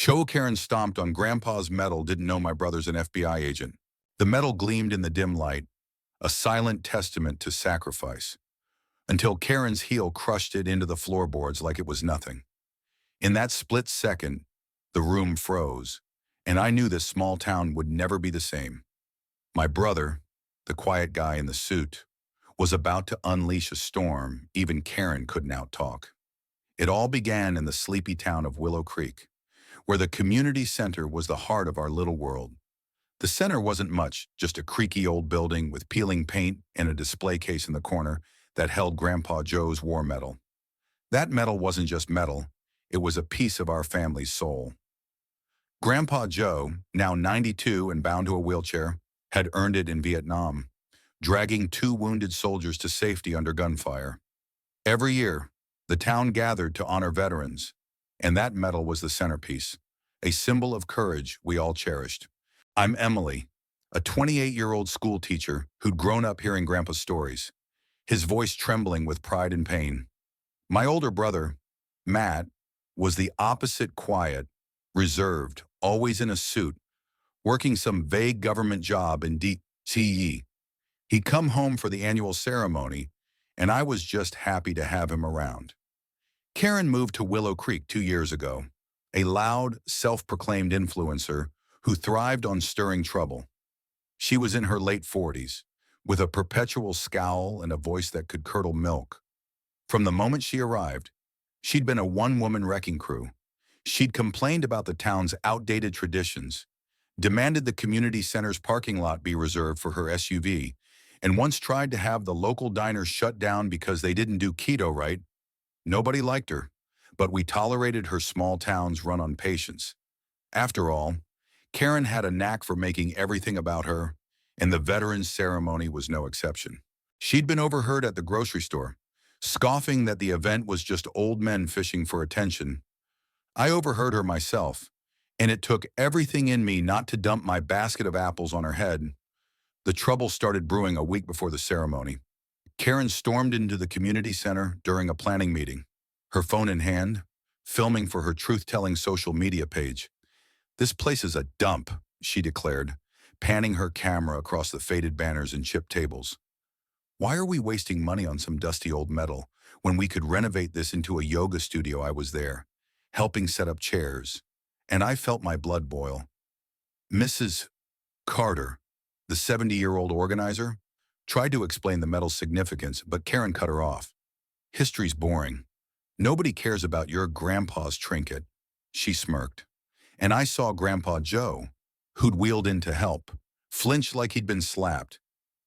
HOA Karens stomped on Grandpa's medal didn't know my brother's an FBI agent. The medal gleamed in the dim light, a silent testament to sacrifice, until Karen's heel crushed it into the floorboards like it was nothing. In that split second, the room froze, and I knew this small town would never be the same. My brother, the quiet guy in the suit, was about to unleash a storm even Karen couldn't outtalk. It all began in the sleepy town of Willow Creek, where the community center was the heart of our little world. The center wasn't much, just a creaky old building with peeling paint and a display case in the corner that held Grandpa Joe's war medal. That medal wasn't just metal, it was a piece of our family's soul. Grandpa Joe, now 92 and bound to a wheelchair, had earned it in Vietnam, dragging 2 wounded soldiers to safety under gunfire. Every year, the town gathered to honor veterans, and that medal was the centerpiece, a symbol of courage we all cherished. I'm Emily, a 28-year-old school teacher who'd grown up hearing Grandpa's stories, his voice trembling with pride and pain. My older brother, Matt, was the opposite: quiet, reserved, always in a suit, working some vague government job in D.C. He'd come home for the annual ceremony, and I was just happy to have him around. Karen moved to Willow Creek 2 years ago, a loud, self-proclaimed influencer who thrived on stirring trouble. She was in her late 40s, with a perpetual scowl and a voice that could curdle milk. From the moment she arrived, she'd been a one-woman wrecking crew. She'd complained about the town's outdated traditions, demanded the community center's parking lot be reserved for her SUV, and once tried to have the local diners shut down because they didn't do keto right. Nobody liked her, but we tolerated her small town's run on patience. After all, Karen had a knack for making everything about her, and the veterans ceremony was no exception. She'd been overheard at the grocery store, scoffing that the event was just old men fishing for attention. I overheard her myself, and it took everything in me not to dump my basket of apples on her head. The trouble started brewing a week before the ceremony. Karen stormed into the community center during a planning meeting, her phone in hand, filming for her truth-telling social media page. "This place is a dump," she declared, panning her camera across the faded banners and chipped tables. "Why are we wasting money on some dusty old metal when we could renovate this into a yoga studio?" I was there, helping set up chairs, and I felt my blood boil. Mrs. Carter, the 70-year-old organizer, tried to explain the medal's significance, but Karen cut her off. "History's boring. Nobody cares about your grandpa's trinket," she smirked. And I saw Grandpa Joe, who'd wheeled in to help, flinch like he'd been slapped.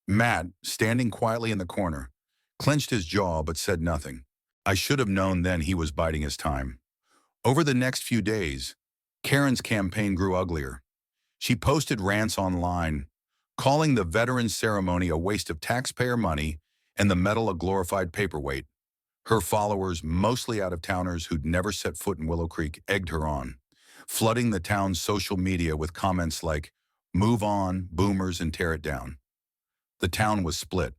Matt, standing quietly in the corner, clenched his jaw but said nothing. I should have known then he was biding his time. Over the next few days, Karen's campaign grew uglier. She posted rants online, calling the veterans ceremony a waste of taxpayer money and the medal a glorified paperweight. Her followers, mostly out-of-towners who'd never set foot in Willow Creek, egged her on, flooding the town's social media with comments like, "Move on, boomers, and tear it down." The town was split.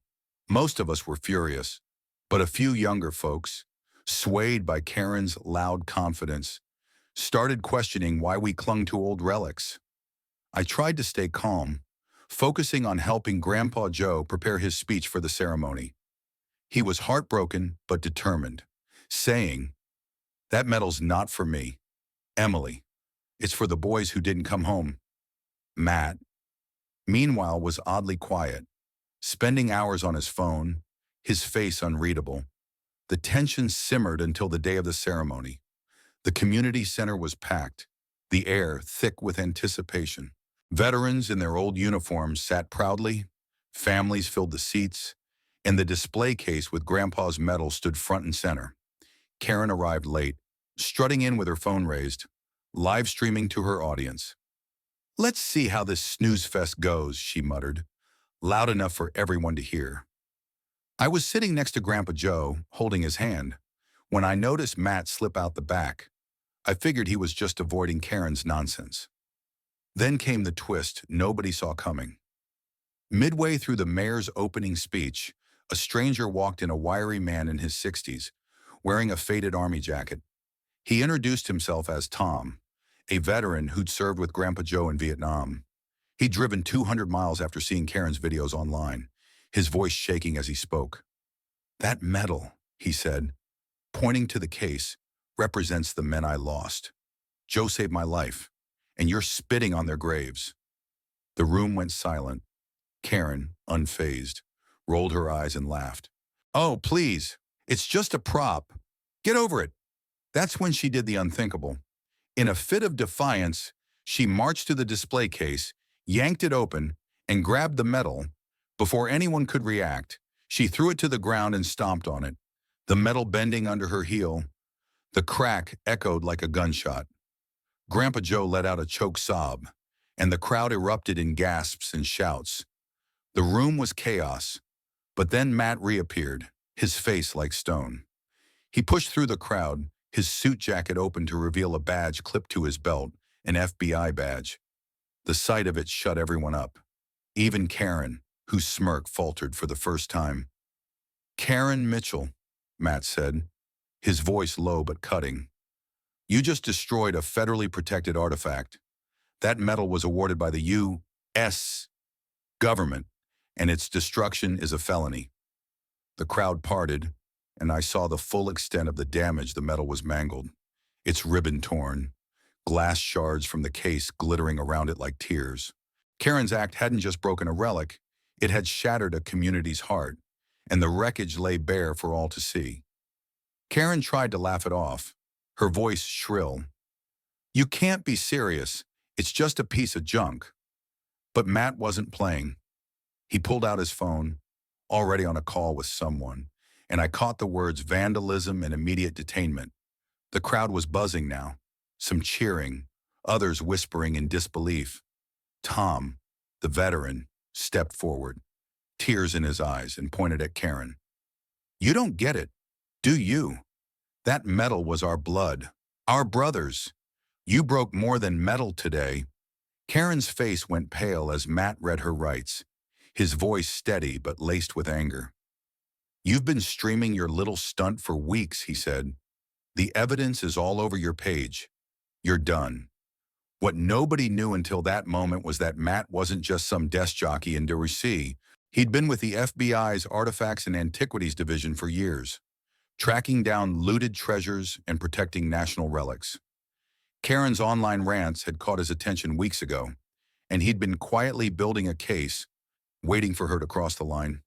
Most of us were furious, but a few younger folks, swayed by Karen's loud confidence, started questioning why we clung to old relics. I tried to stay calm, focusing on helping Grandpa Joe prepare his speech for the ceremony. He was heartbroken but determined, saying, "That medal's not for me, Emily. It's for the boys who didn't come home." Matt, meanwhile, was oddly quiet, spending hours on his phone, his face unreadable. The tension simmered until the day of the ceremony. The community center was packed, the air thick with anticipation. Veterans in their old uniforms sat proudly, families filled the seats, and the display case with Grandpa's medal stood front and center. Karen arrived late, strutting in with her phone raised, live streaming to her audience. "Let's see how this snooze fest goes," she muttered, loud enough for everyone to hear. I was sitting next to Grandpa Joe, holding his hand, when I noticed Matt slip out the back. I figured he was just avoiding Karen's nonsense. Then came the twist nobody saw coming. Midway through the mayor's opening speech, a stranger walked in, a wiry man in his 60s, wearing a faded army jacket. He introduced himself as Tom, a veteran who'd served with Grandpa Joe in Vietnam. He'd driven 200 miles after seeing Karen's videos online, his voice shaking as he spoke. "That medal," he said, pointing to the case, "represents the men I lost. Joe saved my life, and you're spitting on their graves." The room went silent. Karen, unfazed, rolled her eyes and laughed. "Oh, please, it's just a prop. Get over it." That's when she did the unthinkable. In a fit of defiance, she marched to the display case, yanked it open, and grabbed the medal. Before anyone could react, she threw it to the ground and stomped on it, the metal bending under her heel. The crack echoed like a gunshot. Grandpa Joe let out a choked sob, and the crowd erupted in gasps and shouts. The room was chaos, but then Matt reappeared, his face like stone. He pushed through the crowd, his suit jacket open to reveal a badge clipped to his belt, an FBI badge. The sight of it shut everyone up. Even Karen, whose smirk faltered for the first time. "Karen Mitchell," Matt said, his voice low but cutting. "You just destroyed a federally protected artifact. That medal was awarded by the U.S. government, and its destruction is a felony." The crowd parted, and I saw the full extent of the damage. The metal was mangled, its ribbon torn, glass shards from the case glittering around it like tears. Karen's act hadn't just broken a relic, it had shattered a community's heart, and the wreckage lay bare for all to see. Karen tried to laugh it off, her voice shrill. "You can't be serious, it's just a piece of junk." But Matt wasn't playing. He pulled out his phone, already on a call with someone, and I caught the words vandalism and immediate detainment. The crowd was buzzing now, some cheering, others whispering in disbelief. Tom, the veteran, stepped forward, tears in his eyes, and pointed at Karen. "You don't get it, do you? That medal was our blood, our brothers. You broke more than metal today." Karen's face went pale as Matt read her rights, his voice steady but laced with anger. "You've been streaming your little stunt for weeks," he said. "The evidence is all over your page. You're done." What nobody knew until that moment was that Matt wasn't just some desk jockey in D.C. He'd been with the FBI's Artifacts and Antiquities Division for years, tracking down looted treasures and protecting national relics. Karen's online rants had caught his attention weeks ago, and he'd been quietly building a case, waiting for her to cross the line.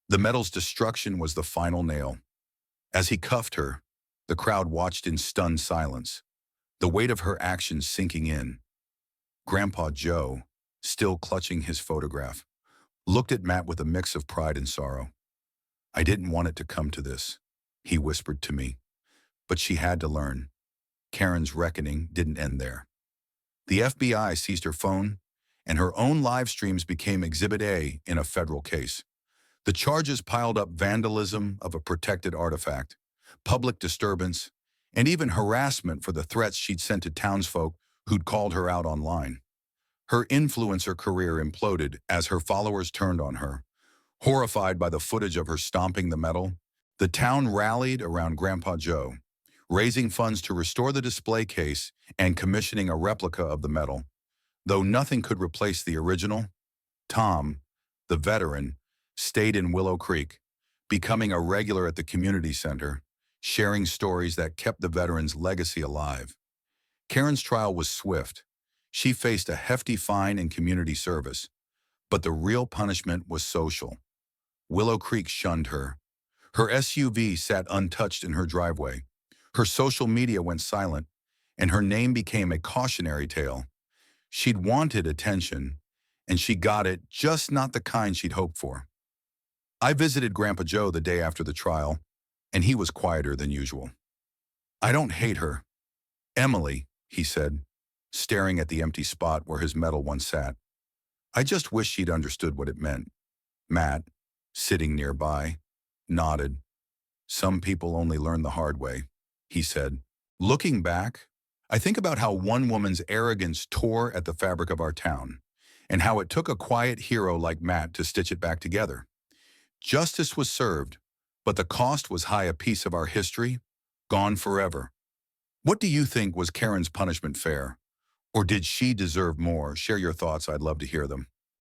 The medal's destruction was the final nail. As he cuffed her, the crowd watched in stunned silence, the weight of her actions sinking in. Grandpa Joe, still clutching his photograph, looked at Matt with a mix of pride and sorrow. "I didn't want it to come to this," he whispered to me. But she had to learn. Karen's reckoning didn't end there. The FBI seized her phone, and her own live streams became Exhibit A in a federal case. The charges piled up: vandalism of a protected artifact, public disturbance, and even harassment for the threats she'd sent to townsfolk who'd called her out online. Her influencer career imploded as her followers turned on her. Horrified by the footage of her stomping the metal, the town rallied around Grandpa Joe, raising funds to restore the display case and commissioning a replica of the medal. Though nothing could replace the original, Tom, the veteran, stayed in Willow Creek, becoming a regular at the community center, sharing stories that kept the veteran's legacy alive. Karen's trial was swift. She faced a hefty fine and community service, but the real punishment was social. Willow Creek shunned her. Her SUV sat untouched in her driveway. Her social media went silent, and her name became a cautionary tale. She'd wanted attention, and she got it, just not the kind she'd hoped for. I visited Grandpa Joe the day after the trial, and he was quieter than usual. "I don't hate her. Emily," he said, staring at the empty spot where his medal once sat. "I just wish she'd understood what it meant." Matt, sitting nearby, nodded. "Some people only learn the hard way," he said. "Looking back, I think about how one woman's arrogance tore at the fabric of our town, and how it took a quiet hero like Matt to stitch it back together. Justice was served, but the cost was high. A piece of our history, gone forever." What do you think? Was Karen's punishment fair, Or did she deserve more? Share your thoughts. I'd love to hear them.